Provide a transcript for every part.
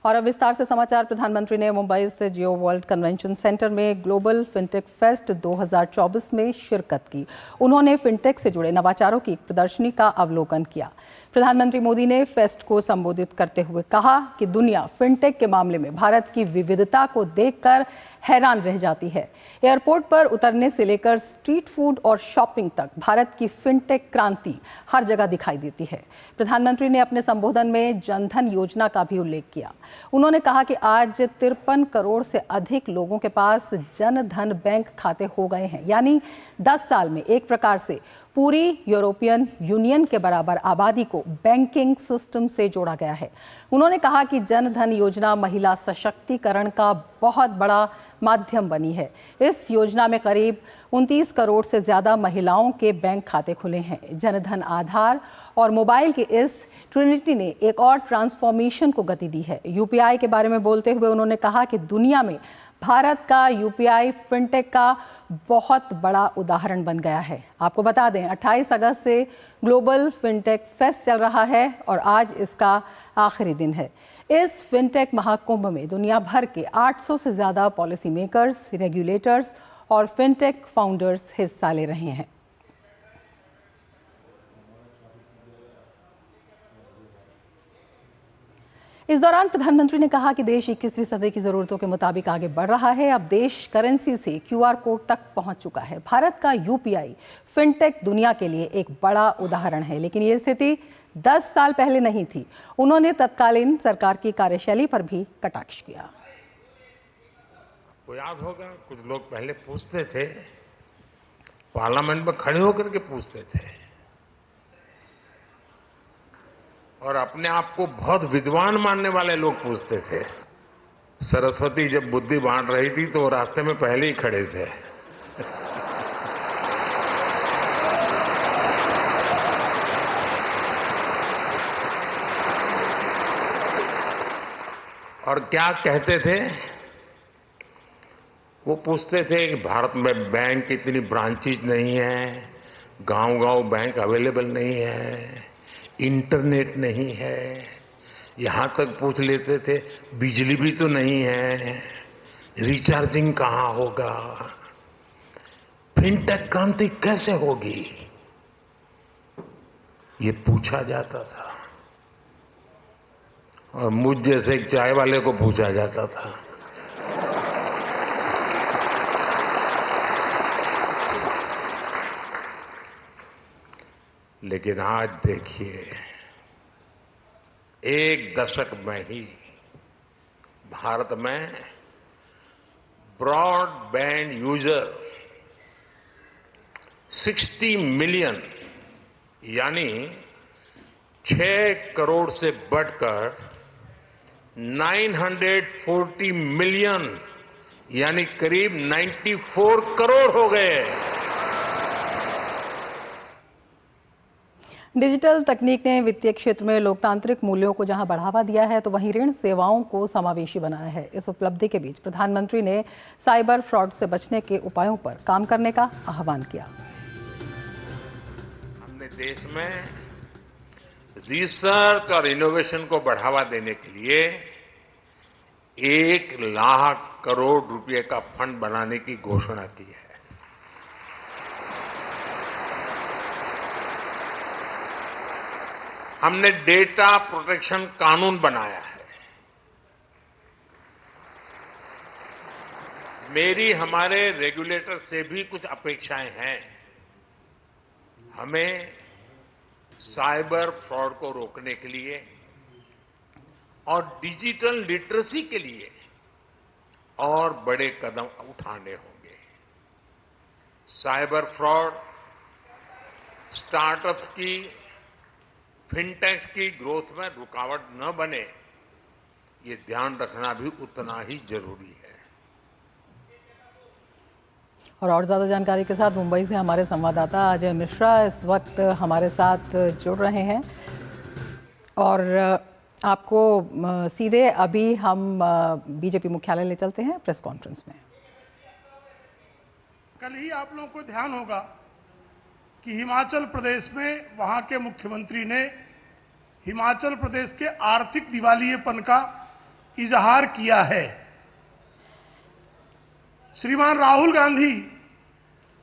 और अब विस्तार से समाचार। प्रधानमंत्री ने मुंबई स्थित जियो वर्ल्ड कन्वेंशन सेंटर में ग्लोबल फिनटेक फेस्ट 2024 में शिरकत की। उन्होंने फिनटेक से जुड़े नवाचारों की एक प्रदर्शनी का अवलोकन किया। प्रधानमंत्री मोदी ने फेस्ट को संबोधित करते हुए कहा कि दुनिया फिनटेक के मामले में भारत की विविधता को देखकर हैरान रह जाती है। एयरपोर्ट पर उतरने से लेकर स्ट्रीट फूड और शॉपिंग तक भारत की फिनटेक क्रांति हर जगह दिखाई देती है। प्रधानमंत्री ने अपने संबोधन में जनधन योजना का भी उल्लेख किया। उन्होंने कहा कि आज 53 करोड़ से अधिक लोगों के पास जनधन बैंक खाते हो गए हैं, यानी 10 साल में एक प्रकार से पूरी यूरोपियन यूनियन के बराबर आबादी को बैंकिंग सिस्टम से जोड़ा गया है। उन्होंने कहा कि जनधन योजना महिला सशक्तिकरण का बहुत बड़ा माध्यम बनी है। इस योजना में करीब 29 करोड़ से ज़्यादा महिलाओं के बैंक खाते खुले हैं। जनधन आधार और मोबाइल के इस ट्रिनिटी ने एक और ट्रांसफॉर्मेशन को गति दी है। यूपीआई के बारे में बोलते हुए उन्होंने कहा कि दुनिया में भारत का यूपीआई फिनटेक का बहुत बड़ा उदाहरण बन गया है। आपको बता दें, 28 अगस्त से ग्लोबल फिनटेक फेस्ट चल रहा है और आज इसका आखिरी दिन है। इस फिनटेक महाकुंभ में दुनिया भर के 800 से ज़्यादा पॉलिसी मेकर्स, रेगुलेटर्स और फिनटेक फाउंडर्स हिस्सा ले रहे हैं। इस दौरान प्रधानमंत्री ने कहा कि देश 21वीं सदी की जरूरतों के मुताबिक आगे बढ़ रहा है। अब देश करेंसी से क्यूआर कोड तक पहुंच चुका है। भारत का यूपीआई फिनटेक दुनिया के लिए एक बड़ा उदाहरण है, लेकिन ये स्थिति 10 साल पहले नहीं थी। उन्होंने तत्कालीन सरकार की कार्यशैली पर भी कटाक्ष किया। आपको याद होगा, कुछ लोग पहले पूछते थे, पार्लियामेंट में खड़े होकर के पूछते थे और अपने आप को बहुत विद्वान मानने वाले लोग पूछते थे। सरस्वती जब बुद्धि बांट रही थी तो वो रास्ते में पहले ही खड़े थे। और क्या कहते थे? वो पूछते थे कि भारत में बैंक इतनी ब्रांचेज नहीं है, गांव-गांव बैंक अवेलेबल नहीं है, इंटरनेट नहीं है, यहां तक पूछ लेते थे बिजली भी तो नहीं है, रिचार्जिंग कहां होगा, फिनटेक क्रांति कैसे होगी, ये पूछा जाता था। और मुझ जैसे एक चाय वाले को पूछा जाता था। लेकिन आज देखिए, एक दशक में ही भारत में ब्रॉडबैंड यूजर 60 मिलियन यानी 6 करोड़ से बढ़कर 940 मिलियन यानी करीब 94 करोड़ हो गए। डिजिटल तकनीक ने वित्तीय क्षेत्र में लोकतांत्रिक मूल्यों को जहां बढ़ावा दिया है, तो वहीं ऋण सेवाओं को समावेशी बनाया है। इस उपलब्धि के बीच प्रधानमंत्री ने साइबर फ्रॉड से बचने के उपायों पर काम करने का आह्वान किया। हमने देश में रिसर्च और इनोवेशन को बढ़ावा देने के लिए 1 लाख करोड़ रुपए का फंड बनाने की घोषणा की है। हमने डेटा प्रोटेक्शन कानून बनाया है। मेरी हमारे रेगुलेटर से भी कुछ अपेक्षाएं हैं। हमें साइबर फ्रॉड को रोकने के लिए और डिजिटल लिटरेसी के लिए और बड़े कदम उठाने होंगे। साइबर फ्रॉड स्टार्टअप्स की, फिनटेक्स की ग्रोथ में रुकावट न बने, ये ध्यान रखना भी उतना ही जरूरी है। और ज्यादा जानकारी के साथ मुंबई से हमारे संवाददाता अजय मिश्रा इस वक्त हमारे साथ जुड़ रहे हैं। और आपको सीधे अभी हम बीजेपी मुख्यालय ले चलते हैं प्रेस कॉन्फ्रेंस में। कल ही आप लोगों को ध्यान होगा कि हिमाचल प्रदेश में वहां के मुख्यमंत्री ने हिमाचल प्रदेश के आर्थिक दिवालियेपन का इजहार किया है। श्रीमान राहुल गांधी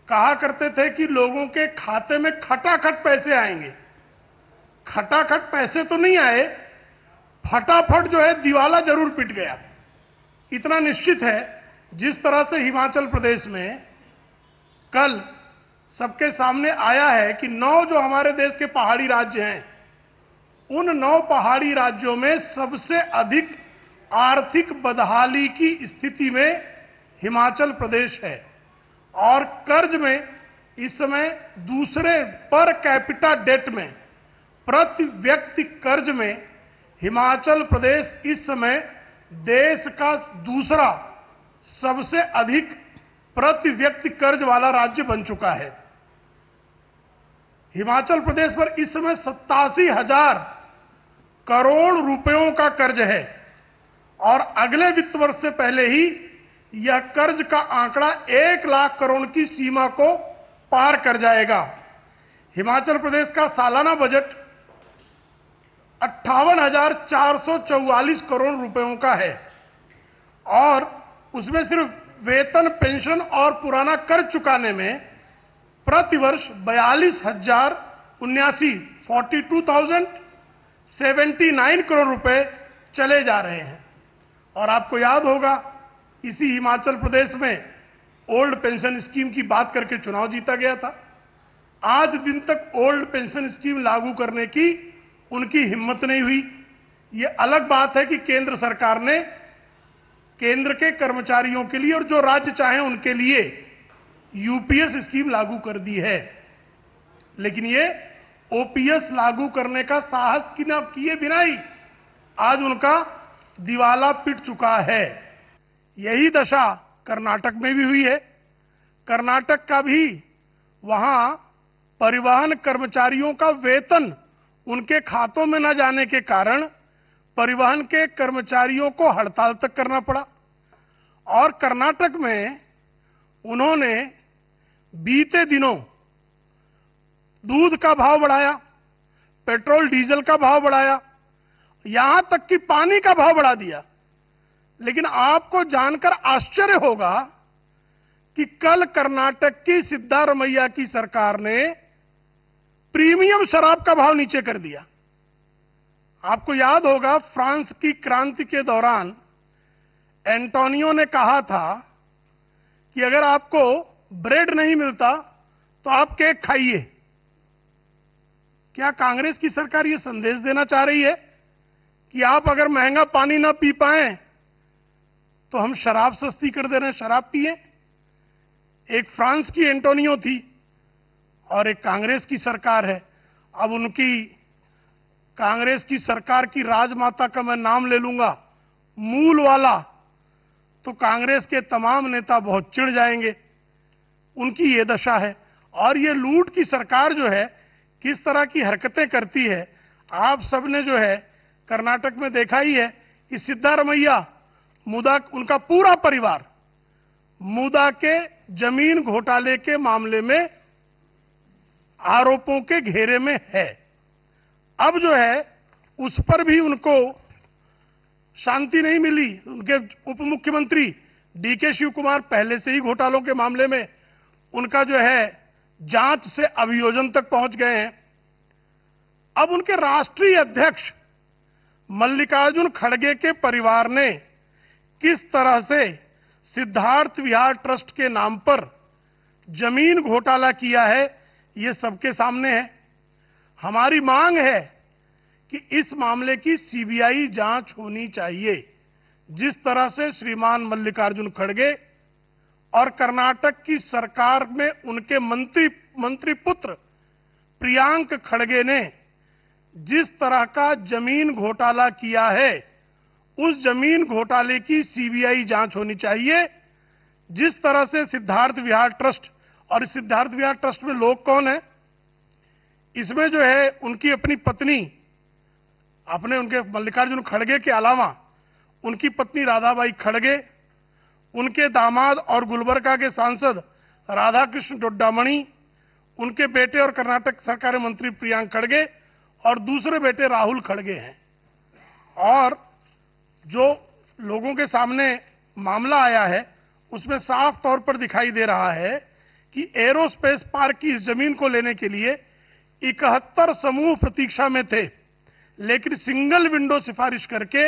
कहा करते थे कि लोगों के खाते में खटाखट पैसे आएंगे। खटाखट पैसे तो नहीं आए, फटाफट जो है दिवाला जरूर पिट गया। इतना निश्चित है, जिस तरह से हिमाचल प्रदेश में कल सबके सामने आया है कि 9 जो हमारे देश के पहाड़ी राज्य हैं, उन 9 पहाड़ी राज्यों में सबसे अधिक आर्थिक बदहाली की स्थिति में हिमाचल प्रदेश है और कर्ज में इस समय दूसरे पर कैपिटा डेट में, प्रति व्यक्ति कर्ज में हिमाचल प्रदेश इस समय देश का दूसरा सबसे अधिक प्रति व्यक्ति कर्ज वाला राज्य बन चुका है। हिमाचल प्रदेश पर इस समय 87,000 करोड़ रुपयों का कर्ज है और अगले वित्त वर्ष से पहले ही यह कर्ज का आंकड़ा 1 लाख करोड़ की सीमा को पार कर जाएगा। हिमाचल प्रदेश का सालाना बजट 58,444 करोड़ रुपयों का है और उसमें सिर्फ वेतन, पेंशन और पुराना कर्ज चुकाने में प्रतिवर्ष 42,079 करोड़ रुपए चले जा रहे हैं। और आपको याद होगा, इसी हिमाचल प्रदेश में ओल्ड पेंशन स्कीम की बात करके चुनाव जीता गया था। आज दिन तक ओल्ड पेंशन स्कीम लागू करने की उनकी हिम्मत नहीं हुई। ये अलग बात है कि केंद्र सरकार ने केंद्र के कर्मचारियों के लिए और जो राज्य चाहें उनके लिए यूपीएस स्कीम लागू कर दी है, लेकिन ये ओपीएस लागू करने का साहस किए बिना ही आज उनका दिवाला पिट चुका है। यही दशा कर्नाटक में भी हुई है। कर्नाटक का भी वहां परिवहन कर्मचारियों का वेतन उनके खातों में न जाने के कारण परिवहन के कर्मचारियों को हड़ताल तक करना पड़ा और कर्नाटक में उन्होंने बीते दिनों दूध का भाव बढ़ाया, पेट्रोल डीजल का भाव बढ़ाया, यहां तक कि पानी का भाव बढ़ा दिया। लेकिन आपको जानकर आश्चर्य होगा कि कल कर्नाटक की सिद्धारमैया की सरकार ने प्रीमियम शराब का भाव नीचे कर दिया। आपको याद होगा, फ्रांस की क्रांति के दौरान एंटोनियो ने कहा था कि अगर आपको ब्रेड नहीं मिलता तो आप केक खाइए। क्या कांग्रेस की सरकार यह संदेश देना चाह रही है कि आप अगर महंगा पानी ना पी पाए तो हम शराब सस्ती कर दे रहे हैं, शराब पिए? एक फ्रांस की एंटोनियो थी और एक कांग्रेस की सरकार है। अब उनकी कांग्रेस की सरकार की राजमाता का मैं नाम ले लूंगा, मूल वाला, तो कांग्रेस के तमाम नेता बहुत चिढ़ जाएंगे। उनकी ये दशा है। और ये लूट की सरकार जो है किस तरह की हरकतें करती है, आप सबने जो है कर्नाटक में देखा ही है कि सिद्धारमैया मुदा, उनका पूरा परिवार मुदा के जमीन घोटाले के मामले में आरोपों के घेरे में है। अब जो है उस पर भी उनको शांति नहीं मिली। उनके उप मुख्यमंत्री डीके शिव कुमार पहले से ही घोटालों के मामले में उनका जो है जांच से अभियोजन तक पहुंच गए हैं। अब उनके राष्ट्रीय अध्यक्ष मल्लिकार्जुन खड़गे के परिवार ने किस तरह से सिद्धार्थ विहार ट्रस्ट के नाम पर जमीन घोटाला किया है, ये सबके सामने है। हमारी मांग है कि इस मामले की सीबीआई जांच होनी चाहिए। जिस तरह से श्रीमान मल्लिकार्जुन खड़गे और कर्नाटक की सरकार में उनके मंत्री पुत्र प्रियांक खड़गे ने जिस तरह का जमीन घोटाला किया है, उस जमीन घोटाले की सीबीआई जांच होनी चाहिए। जिस तरह से सिद्धार्थ विहार ट्रस्ट, और इस सिद्धार्थ विहार ट्रस्ट में लोग कौन है, इसमें जो है उनकी अपनी पत्नी, अपने उनके मल्लिकार्जुन खड़गे के अलावा उनकी पत्नी राधाबाई खड़गे, उनके दामाद और गुलबर्गा के सांसद राधाकृष्ण डोड्डामणि, उनके बेटे और कर्नाटक सरकार मंत्री प्रियांक खड़गे और दूसरे बेटे राहुल खड़गे हैं। और जो लोगों के सामने मामला आया है उसमें साफ तौर पर दिखाई दे रहा है कि एरोस्पेस पार्क की इस जमीन को लेने के लिए 71 समूह प्रतीक्षा में थे, लेकिन सिंगल विंडो सिफारिश करके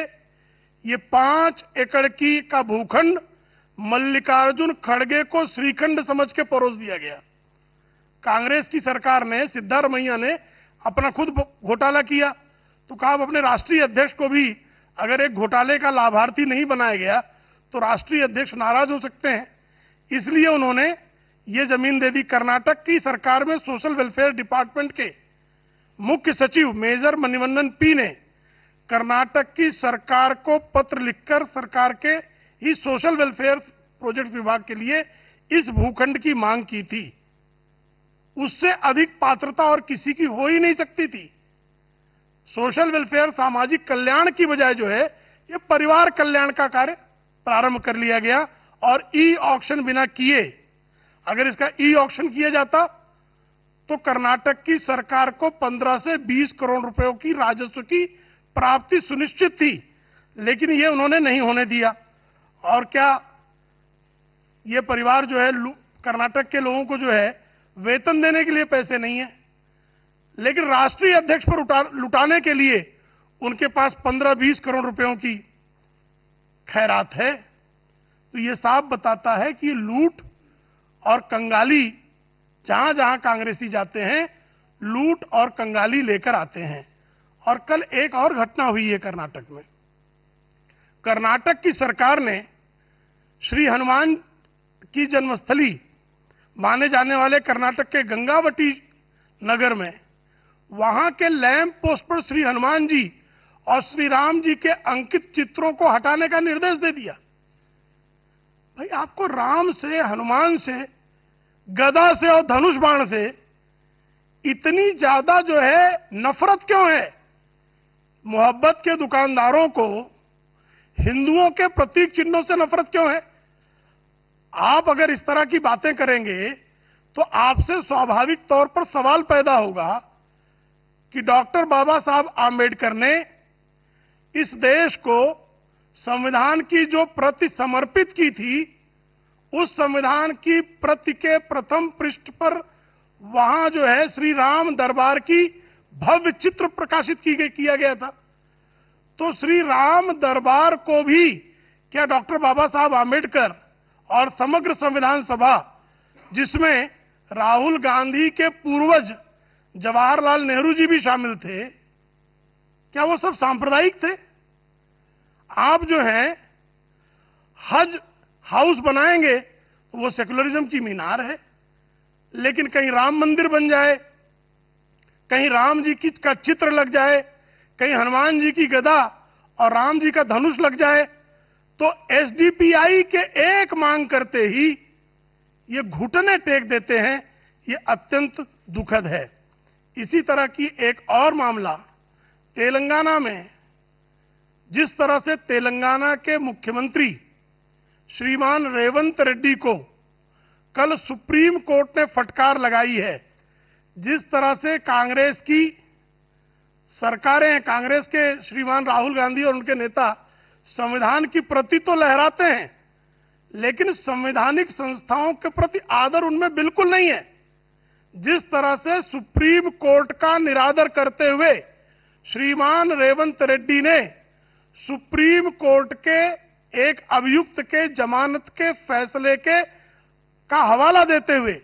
ये 5 एकड़ की का भूखंड मल्लिकार्जुन खड़गे को श्रीखंड समझ के परोस दिया गया। कांग्रेस की सरकार ने, सिद्धारमैया ने अपना खुद घोटाला किया, तो कहा अब अपने राष्ट्रीय अध्यक्ष को भी अगर एक घोटाले का लाभार्थी नहीं बनाया गया तो राष्ट्रीय अध्यक्ष नाराज हो सकते हैं। इसलिए उन्होंने ये जमीन दे दी। कर्नाटक की सरकार में सोशल वेलफेयर डिपार्टमेंट के मुख्य सचिव मेजर मणिवन्नन पी ने कर्नाटक की सरकार को पत्र लिखकर सरकार के ही सोशल वेलफेयर प्रोजेक्ट विभाग के लिए इस भूखंड की मांग की थी। उससे अधिक पात्रता और किसी की हो ही नहीं सकती थी। सोशल वेलफेयर, सामाजिक कल्याण की बजाय जो है ये परिवार कल्याण का कार्य प्रारंभ कर लिया गया और ई ऑक्शन बिना किए, अगर इसका ई ऑक्शन किया जाता तो कर्नाटक की सरकार को 15 से 20 करोड़ रुपयों की राजस्व की प्राप्ति सुनिश्चित थी, लेकिन ये उन्होंने नहीं होने दिया। और क्या ये परिवार जो है, कर्नाटक के लोगों को जो है वेतन देने के लिए पैसे नहीं है, लेकिन राष्ट्रीय अध्यक्ष पर लुटाने के लिए उनके पास 15-20 करोड़ रुपयों की खैरात है। तो ये साफ बताता है कि लूट और कंगाली, जहां जहां कांग्रेसी जाते हैं लूट और कंगाली लेकर आते हैं। और कल एक और घटना हुई है कर्नाटक में। कर्नाटक की सरकार ने श्री हनुमान की जन्मस्थली माने जाने वाले कर्नाटक के गंगावटी नगर में वहां के लैंप पोस्ट पर श्री हनुमान जी और श्री राम जी के अंकित चित्रों को हटाने का निर्देश दे दिया। भाई, आपको राम से, हनुमान से, गदा से और धनुष बाण से इतनी ज्यादा जो है नफरत क्यों है? मोहब्बत के दुकानदारों को हिंदुओं के प्रतीक चिन्हों से नफरत क्यों है? आप अगर इस तरह की बातें करेंगे तो आपसे स्वाभाविक तौर पर सवाल पैदा होगा कि डॉक्टर बाबा साहब आम्बेडकर ने इस देश को संविधान की जो प्रति समर्पित की थी, उस संविधान की प्रति के प्रथम पृष्ठ पर वहां जो है श्री राम दरबार की भव्य चित्र प्रकाशित किया गया था। तो श्री राम दरबार को भी क्या डॉक्टर बाबा साहब आम्बेडकर और समग्र संविधान सभा, जिसमें राहुल गांधी के पूर्वज जवाहरलाल नेहरू जी भी शामिल थे, क्या वो सब सांप्रदायिक थे? आप जो है हज हाउस बनाएंगे तो वो सेकुलरिज्म की मीनार है, लेकिन कहीं राम मंदिर बन जाए, कहीं राम जी का चित्र लग जाए, कहीं हनुमान जी की गदा और राम जी का धनुष लग जाए, तो एसडीपीआई के एक मांग करते ही ये घुटने टेक देते हैं। ये अत्यंत दुखद है। इसी तरह की एक और मामला तेलंगाना में, जिस तरह से तेलंगाना के मुख्यमंत्री श्रीमान रेवंत रेड्डी को कल सुप्रीम कोर्ट ने फटकार लगाई है, जिस तरह से कांग्रेस की सरकारें, कांग्रेस के श्रीमान राहुल गांधी और उनके नेता संविधान की प्रति तो लहराते हैं, लेकिन संवैधानिक संस्थाओं के प्रति आदर उनमें बिल्कुल नहीं है। जिस तरह से सुप्रीम कोर्ट का निरादर करते हुए श्रीमान रेवंत रेड्डी ने सुप्रीम कोर्ट के एक अभियुक्त के जमानत के फैसले का हवाला देते हुए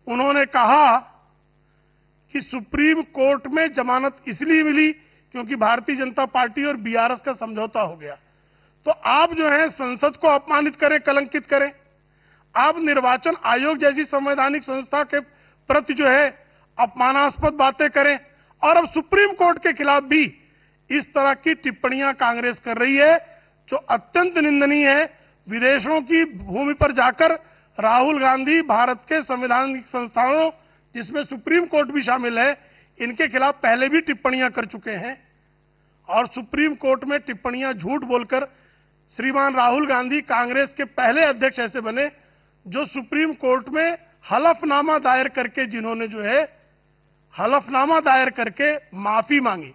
उन्होंने कहा कि सुप्रीम कोर्ट में जमानत इसलिए मिली क्योंकि भारतीय जनता पार्टी और बीआरएस का समझौता हो गया। तो आप जो है संसद को अपमानित करें, कलंकित करें, आप निर्वाचन आयोग जैसी संवैधानिक संस्था के प्रति जो है अपमानास्पद बातें करें, और अब सुप्रीम कोर्ट के खिलाफ भी इस तरह की टिप्पणियां कांग्रेस कर रही है, जो अत्यंत निंदनीय है। विदेशों की भूमि पर जाकर राहुल गांधी भारत के संवैधानिक संस्थानों, जिसमें सुप्रीम कोर्ट भी शामिल है, इनके खिलाफ पहले भी टिप्पणियां कर चुके हैं। और सुप्रीम कोर्ट में टिप्पणियां झूठ बोलकर श्रीमान राहुल गांधी कांग्रेस के पहले अध्यक्ष ऐसे बने जो सुप्रीम कोर्ट में हलफनामा दायर करके, जिन्होंने जो है हलफनामा दायर करके माफी मांगी।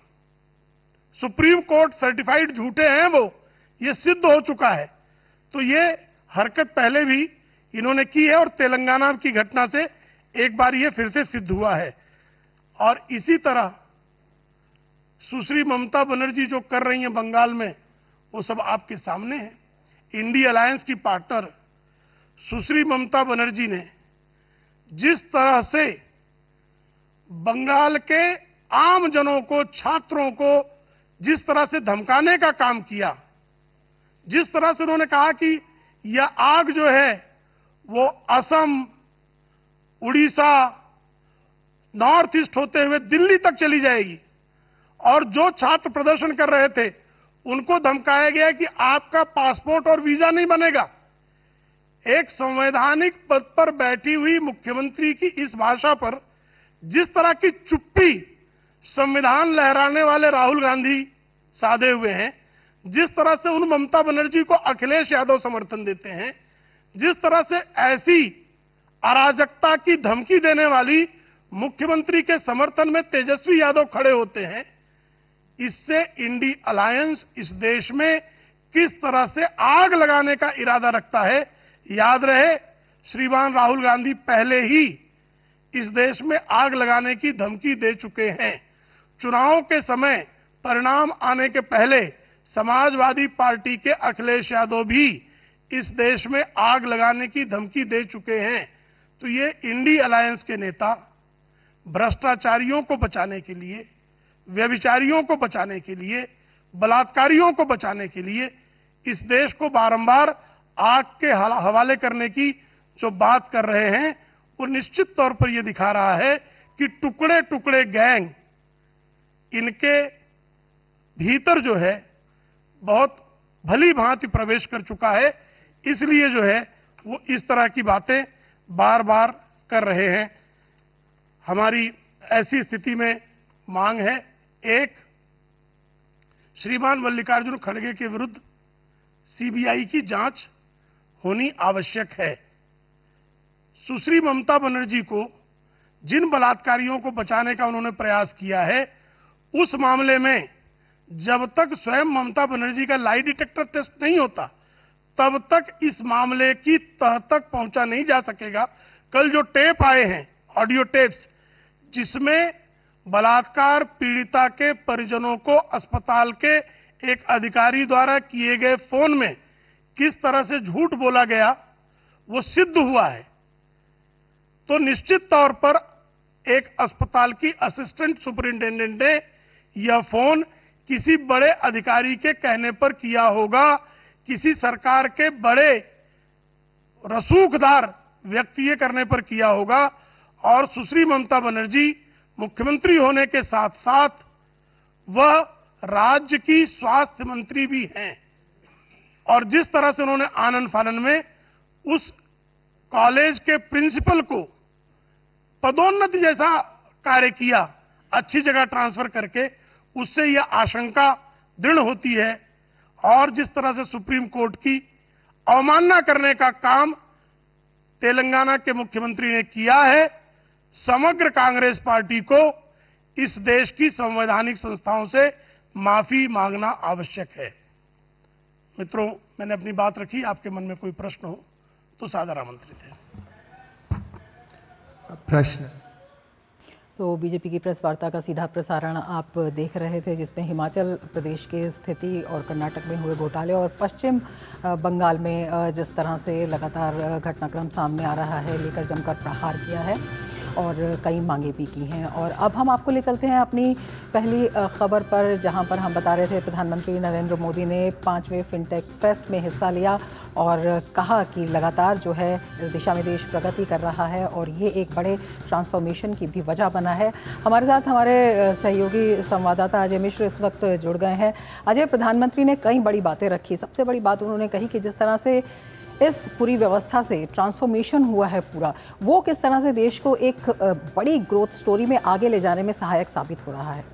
सुप्रीम कोर्ट सर्टिफाइड झूठे हैं वो, ये सिद्ध हो चुका है। तो ये हरकत पहले भी इन्होंने की है और तेलंगाना की घटना से एक बार ये फिर से सिद्ध हुआ है। और इसी तरह सुश्री ममता बनर्जी जो कर रही हैं बंगाल में, वो सब आपके सामने है। इंडी अलायंस की पार्टनर सुश्री ममता बनर्जी ने जिस तरह से बंगाल के आम जनों को, छात्रों को जिस तरह से धमकाने का काम किया, जिस तरह से उन्होंने कहा कि यह आग जो है वो असम, उड़ीसा, नॉर्थ ईस्ट होते हुए दिल्ली तक चली जाएगी, और जो छात्र प्रदर्शन कर रहे थे उनको धमकाया गया कि आपका पासपोर्ट और वीजा नहीं बनेगा। एक संवैधानिक पद पर बैठी हुई मुख्यमंत्री की इस भाषा पर जिस तरह की चुप्पी संविधान लहराने वाले राहुल गांधी साधे हुए हैं, जिस तरह से उन ममता बनर्जी को अखिलेश यादव समर्थन देते हैं, जिस तरह से ऐसी अराजकता की धमकी देने वाली मुख्यमंत्री के समर्थन में तेजस्वी यादव खड़े होते हैं, इससे इंडी अलायंस इस देश में किस तरह से आग लगाने का इरादा रखता है। याद रहे, श्रीमान राहुल गांधी पहले ही इस देश में आग लगाने की धमकी दे चुके हैं। चुनाव के समय परिणाम आने के पहले समाजवादी पार्टी के अखिलेश यादव भी इस देश में आग लगाने की धमकी दे चुके हैं। तो ये इंडी अलायंस के नेता भ्रष्टाचारियों को बचाने के लिए, व्यभिचारियों को बचाने के लिए, बलात्कारियों को बचाने के लिए इस देश को बारंबार आग के हवाले करने की जो बात कर रहे हैं, वो निश्चित तौर पर यह दिखा रहा है कि टुकड़े टुकड़े गैंग इनके भीतर जो है बहुत भली भांति प्रवेश कर चुका है। इसलिए जो है वो इस तरह की बातें बार बार कर रहे हैं। हमारी ऐसी स्थिति में मांग है, एक, श्रीमान मल्लिकार्जुन खड़गे के विरुद्ध सीबीआई की जांच होनी आवश्यक है। सुश्री ममता बनर्जी को जिन बलात्कारियों को बचाने का उन्होंने प्रयास किया है, उस मामले में जब तक स्वयं ममता बनर्जी का लाई डिटेक्टर टेस्ट नहीं होता, तब तक इस मामले की तह तक पहुंचा नहीं जा सकेगा। कल जो टेप आए हैं, ऑडियो टेप्स, जिसमें बलात्कार पीड़िता के परिजनों को अस्पताल के एक अधिकारी द्वारा किए गए फोन में किस तरह से झूठ बोला गया, वो सिद्ध हुआ है। तो निश्चित तौर पर एक अस्पताल की असिस्टेंट सुपरिंटेंडेंट ने यह फोन किसी बड़े अधिकारी के कहने पर किया होगा, किसी सरकार के बड़े रसूखदार व्यक्ति के करने पर किया होगा। और सुश्री ममता बनर्जी मुख्यमंत्री होने के साथ साथ वह राज्य की स्वास्थ्य मंत्री भी हैं, और जिस तरह से उन्होंने आनन फानन में उस कॉलेज के प्रिंसिपल को पदोन्नति जैसा कार्य किया, अच्छी जगह ट्रांसफर करके, उससे यह आशंका दृढ़ होती है। और जिस तरह से सुप्रीम कोर्ट की अवमानना करने का काम तेलंगाना के मुख्यमंत्री ने किया है, समग्र कांग्रेस पार्टी को इस देश की संवैधानिक संस्थाओं से माफी मांगना आवश्यक है। मित्रों, मैंने अपनी बात रखी। आपके मन में कोई प्रश्न हो तो सादर आमंत्रित है। प्रश्न। तो बीजेपी की प्रेस वार्ता का सीधा प्रसारण आप देख रहे थे, जिसमें हिमाचल प्रदेश की स्थिति और कर्नाटक में हुए घोटाले और पश्चिम बंगाल में जिस तरह से लगातार घटनाक्रम सामने आ रहा है, लेकर जमकर प्रहार किया है और कई मांगे भी की हैं। और अब हम आपको ले चलते हैं अपनी पहली खबर पर, जहां पर हम बता रहे थे प्रधानमंत्री नरेंद्र मोदी ने 5वें फिनटेक फेस्ट में हिस्सा लिया और कहा कि लगातार जो है इस दिशा में देश प्रगति कर रहा है और ये एक बड़े ट्रांसफॉर्मेशन की भी वजह बना है। हमारे साथ हमारे सहयोगी संवाददाता अजय मिश्र इस वक्त जुड़ गए हैं। अजय, प्रधानमंत्री ने कई बड़ी बातें रखी। सबसे बड़ी बात उन्होंने कही कि जिस तरह से इस पूरी व्यवस्था से ट्रांसफॉर्मेशन हुआ है पूरा, वो किस तरह से देश को एक बड़ी ग्रोथ स्टोरी में आगे ले जाने में सहायक साबित हो रहा है।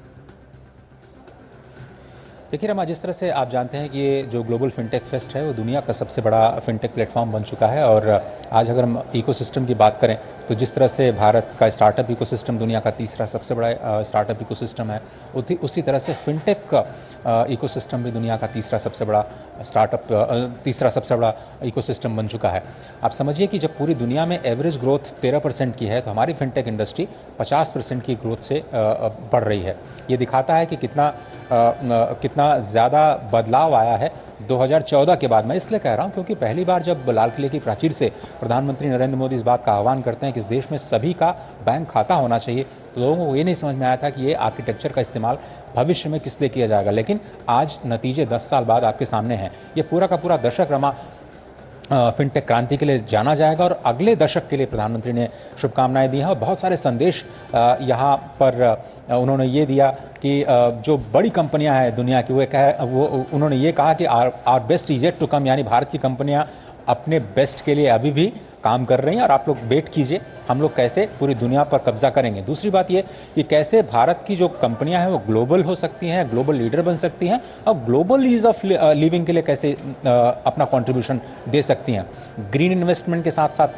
देखिए रमा, जिस तरह से आप जानते हैं कि ये जो ग्लोबल फिनटेक फेस्ट है वो दुनिया का सबसे बड़ा फिनटेक प्लेटफॉर्म बन चुका है। और आज अगर हम इकोसिस्टम की बात करें तो जिस तरह से भारत का स्टार्टअप इकोसिस्टम दुनिया का तीसरा सबसे बड़ा स्टार्टअप इकोसिस्टम है, उसी तरह से फिनटेक का इकोसिस्टम भी दुनिया का तीसरा सबसे बड़ा इकोसिस्टम बन चुका है। आप समझिए कि जब पूरी दुनिया में एवरेज ग्रोथ 13% की है तो हमारी फिनटेक इंडस्ट्री 50% की ग्रोथ से बढ़ रही है। ये दिखाता है कि कितना ज़्यादा बदलाव आया है 2014 के बाद। मैं इसलिए कह रहा हूँ क्योंकि पहली बार जब लाल किले की प्राचीर से प्रधानमंत्री नरेंद्र मोदी इस बात का आह्वान करते हैं कि इस देश में सभी का बैंक खाता होना चाहिए, तो लोगों को ये नहीं समझ में आया था कि ये आर्किटेक्चर का इस्तेमाल भविष्य में किस लिए किया जाएगा। लेकिन आज नतीजे 10 साल बाद आपके सामने हैं। ये पूरा का पूरा दशक रमा फिनटेक क्रांति के लिए जाना जाएगा और अगले दशक के लिए प्रधानमंत्री ने शुभकामनाएं दी हैं। और बहुत सारे संदेश यहाँ पर उन्होंने ये दिया कि जो बड़ी कंपनियां हैं दुनिया की वो उन्होंने ये कहा कि our best is yet to come, यानी भारत की कंपनियां अपने बेस्ट के लिए अभी भी काम कर रही हैं और आप लोग वेट कीजिए हम लोग कैसे पूरी दुनिया पर कब्जा करेंगे। दूसरी बात ये कि कैसे भारत की जो कंपनियां हैं वो ग्लोबल हो सकती हैं, ग्लोबल लीडर बन सकती हैं और ग्लोबल ईज ऑफ लिविंग के लिए कैसे अपना कंट्रीब्यूशन दे सकती हैं। ग्रीन इन्वेस्टमेंट के साथ साथ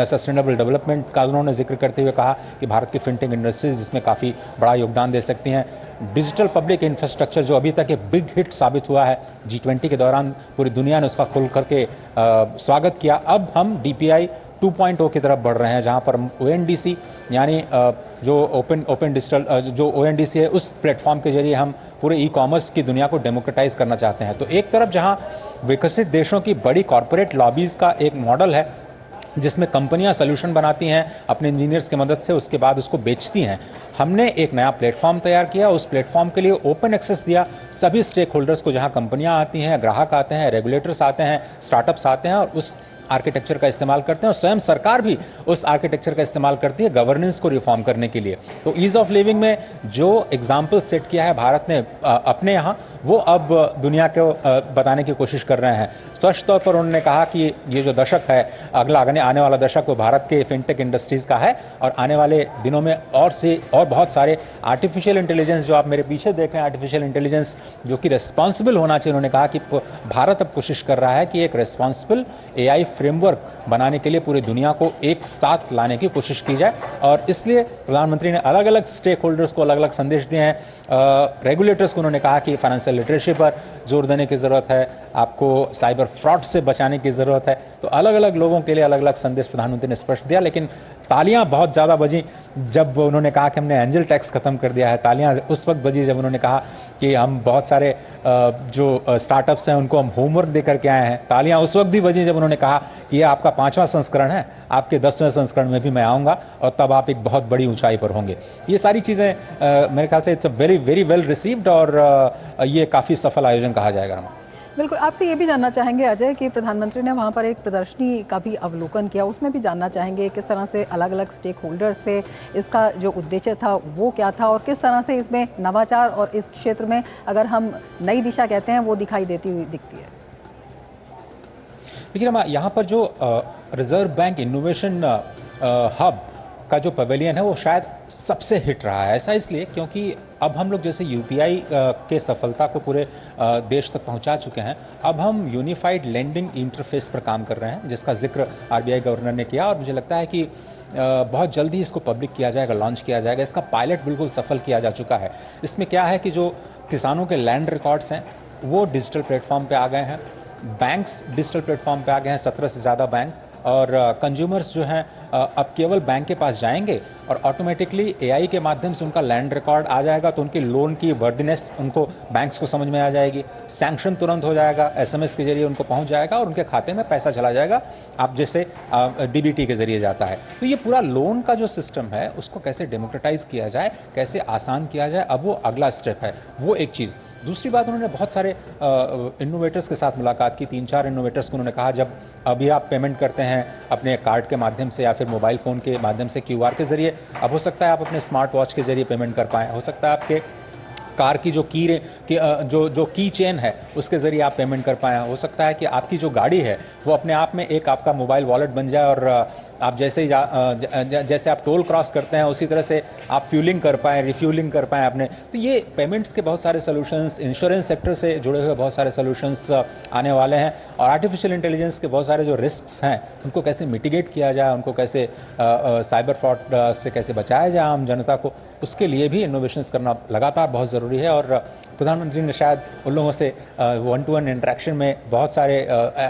सस्टेनेबल डेवलपमेंट का उन्होंने जिक्र करते हुए कहा कि भारत की फिनटेक इंडस्ट्रीज इसमें काफ़ी बड़ा योगदान दे सकती हैं। डिजिटल पब्लिक इंफ्रास्ट्रक्चर जो अभी तक एक बिग हिट साबित हुआ है, G20 के दौरान पूरी दुनिया ने उसका खुल करके स्वागत किया। अब हम DPI 2.0 की तरफ बढ़ रहे हैं जहां पर ONDC यानी जो ओपन डिजिटल जो ONDC है उस प्लेटफॉर्म के जरिए हम पूरे ई-कॉमर्स की दुनिया को डेमोक्रेटाइज करना चाहते हैं। तो एक तरफ जहां विकसित देशों की बड़ी कॉरपोरेट लॉबीज़ का एक मॉडल है जिसमें कंपनियां सोल्यूशन बनाती हैं अपने इंजीनियर्स की मदद से, उसके बाद उसको बेचती हैं, हमने एक नया प्लेटफॉर्म तैयार किया। उस प्लेटफॉर्म के लिए ओपन एक्सेस दिया सभी स्टेक होल्डर्स को, जहां कंपनियां आती हैं, ग्राहक आते हैं, रेगुलेटर्स आते हैं, स्टार्टअप्स आते हैं और उस आर्किटेक्चर का इस्तेमाल करते हैं और स्वयं सरकार भी उस आर्किटेक्चर का इस्तेमाल करती है गवर्नेंस को रिफॉर्म करने के लिए। तो ईज़ ऑफ लिविंग में जो एग्जाम्पल सेट किया है भारत ने अपने यहाँ, वो अब दुनिया को बताने की कोशिश कर रहे हैं। स्पष्ट तौर पर उन्होंने कहा कि ये जो दशक है अगला आने वाला दशक वो भारत के फिनटेक इंडस्ट्रीज़ का है और आने वाले दिनों में और बहुत सारे आर्टिफिशियल इंटेलिजेंस जो आप मेरे पीछे देख रहे हैं, आर्टिफिशियल इंटेलिजेंस जो कि रिस्पॉन्सिबल होना चाहिए। उन्होंने कहा कि भारत अब कोशिश कर रहा है कि एक रिस्पॉन्सिबल AI फ्रेमवर्क बनाने के लिए पूरी दुनिया को एक साथ लाने की कोशिश की जाए और इसलिए प्रधानमंत्री ने अलग अलग स्टेक होल्डर्स को अलग अलग संदेश दिए हैं। रेगुलेटर्स को उन्होंने कहा कि फाइनेंशियल लिटरेसी पर जोर देने की ज़रूरत है, आपको साइबर फ्रॉड से बचाने की ज़रूरत है। तो अलग अलग लोगों के लिए अलग अलग संदेश प्रधानमंत्री ने स्पष्ट दिया। लेकिन तालियां बहुत ज़्यादा बजी जब उन्होंने कहा कि हमने एंजल टैक्स ख़त्म कर दिया है। तालियां उस वक्त बजी जब उन्होंने कहा कि हम बहुत सारे जो स्टार्टअप्स हैं उनको हम होमवर्क दे करके आए हैं। तालियां उस वक्त भी बजी जब उन्होंने कहा कि ये आपका 5वां संस्करण है, आपके 10वें संस्करण में भी मैं आऊँगा और तब आप एक बहुत बड़ी ऊंचाई पर होंगे। ये सारी चीज़ें मेरे ख्याल से it's a very well received और ये काफ़ी सफल आयोजन कहा जाएगा। बिल्कुल, आपसे ये भी जानना चाहेंगे अजय कि प्रधानमंत्री ने वहाँ पर एक प्रदर्शनी का भी अवलोकन किया, उसमें भी जानना चाहेंगे किस तरह से अलग अलग स्टेक होल्डर्स से इसका जो उद्देश्य था वो क्या था और किस तरह से इसमें नवाचार और इस क्षेत्र में अगर हम नई दिशा कहते हैं वो दिखाई देती हुई दिखती है। देखिए रमा, यहाँ पर जो रिजर्व बैंक इनोवेशन हब का जो पवेलियन है वो शायद सबसे हिट रहा है। ऐसा इसलिए क्योंकि अब हम लोग जैसे UPI के सफलता को पूरे देश तक पहुंचा चुके हैं, अब हम यूनिफाइड लेंडिंग इंटरफेस पर काम कर रहे हैं जिसका जिक्र RBI गवर्नर ने किया और मुझे लगता है कि बहुत जल्दी इसको पब्लिक किया जाएगा, लॉन्च किया जाएगा। इसका पायलट बिल्कुल सफल किया जा चुका है। इसमें क्या है कि जो किसानों के लैंड रिकॉर्ड्स हैं वो डिजिटल प्लेटफॉर्म पे आ गए हैं, बैंक्स डिजिटल प्लेटफॉर्म पे आ गए हैं, 17 से ज़्यादा बैंक, और कंज्यूमर्स जो हैं अब केवल बैंक के पास जाएंगे और ऑटोमेटिकली AI के माध्यम से उनका लैंड रिकॉर्ड आ जाएगा तो उनकी लोन की वर्दीनेस उनको बैंक्स को समझ में आ जाएगी, सैंक्शन तुरंत हो जाएगा, SMS के जरिए उनको पहुंच जाएगा और उनके खाते में पैसा चला जाएगा, आप जैसे DBT के जरिए जाता है। तो ये पूरा लोन का जो सिस्टम है उसको कैसे डेमोक्रेटाइज किया जाए, कैसे आसान किया जाए, अब वो अगला स्टेप है, वो एक चीज़। दूसरी बात, उन्होंने बहुत सारे इनोवेटर्स के साथ मुलाकात की, 3-4 इनोवेटर्स को उन्होंने कहा जब अभी आप पेमेंट करते हैं अपने कार्ड के माध्यम से या फिर मोबाइल फ़ोन के माध्यम से QR के ज़रिए, अब हो सकता है आप अपने स्मार्ट वॉच के ज़रिए पेमेंट कर पाएँ, हो सकता है आपके कार की जो की चेन है उसके ज़रिए आप पेमेंट कर पाएँ, हो सकता है कि आपकी जो गाड़ी है वो अपने आप में एक आपका मोबाइल वॉलेट बन जाए और आप जैसे ही जैसे आप टोल क्रॉस करते हैं उसी तरह से आप फ्यूलिंग कर पाएँ, रिफ्यूलिंग कर पाएँ अपने। तो ये पेमेंट्स के बहुत सारे सॉल्यूशंस, इंश्योरेंस सेक्टर से जुड़े हुए बहुत सारे सॉल्यूशंस आने वाले हैं, और आर्टिफिशियल इंटेलिजेंस के बहुत सारे जो रिस्क्स हैं उनको कैसे मिटिगेट किया जाए, उनको कैसे साइबर फ्रॉड से कैसे बचाया जाए आम जनता को, उसके लिए भी इनोवेशंस करना लगातार बहुत ज़रूरी है। और प्रधानमंत्री ने शायद उन लोगों से 1-to-1 इंटरेक्शन में बहुत सारे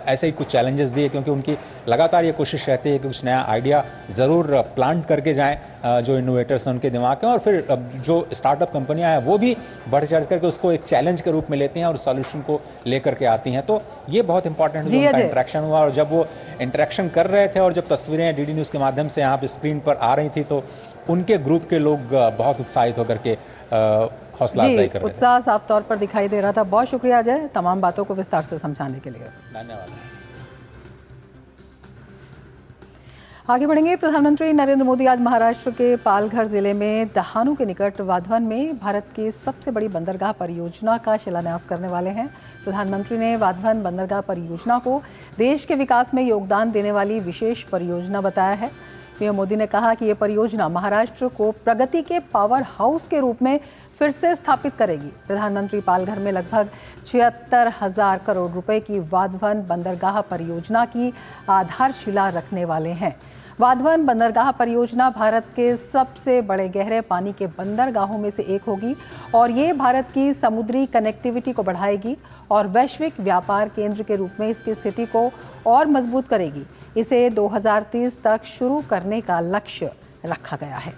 ऐसे ही कुछ चैलेंजेस दिए, क्योंकि उनकी लगातार ये कोशिश रहती है कि कुछ नया आइडिया ज़रूर प्लांट करके जाएं जो इनोवेटर्स हैं उनके दिमाग में, और फिर जो स्टार्टअप कंपनियां हैं वो भी बढ़ चढ़ करके उसको एक चैलेंज के रूप में लेती हैं और सॉल्यूशन को लेकर के आती हैं। तो ये बहुत इंपॉर्टेंट जो उनका इंटरेक्शन हुआ, और जब वो इंटरेक्शन कर रहे थे और जब तस्वीरें डीडी न्यूज़ के माध्यम से यहाँ पे स्क्रीन पर आ रही थी, तो उनके ग्रुप के लोग बहुत उत्साहित होकर के हौसला अफजाई कर रहे थे। उत्साह साफ तौर पर दिखाई दे रहा था। बहुत शुक्रिया अजय तमाम बातों को विस्तार से समझाने के लिए। धन्यवाद। आगे बढ़ेंगे। प्रधानमंत्री नरेंद्र मोदी आज महाराष्ट्र के पालघर जिले में दहानू के निकट वाधवन में भारत की सबसे बड़ी बंदरगाह परियोजना का शिलान्यास करने वाले हैं। प्रधानमंत्री ने वाधवन बंदरगाह परियोजना को देश के विकास में योगदान देने वाली विशेष परियोजना बताया है। पीएम मोदी ने कहा कि ये परियोजना महाराष्ट्र को प्रगति के पावर हाउस के रूप में फिर से स्थापित करेगी। प्रधानमंत्री पालघर में लगभग 76,000 करोड़ रुपए की वाधवन बंदरगाह परियोजना की आधारशिला रखने वाले हैं। वाधवन बंदरगाह परियोजना भारत के सबसे बड़े गहरे पानी के बंदरगाहों में से एक होगी, और ये भारत की समुद्री कनेक्टिविटी को बढ़ाएगी और वैश्विक व्यापार केंद्र के रूप में इसकी स्थिति को और मजबूत करेगी। इसे 2030 तक शुरू करने का लक्ष्य रखा गया है।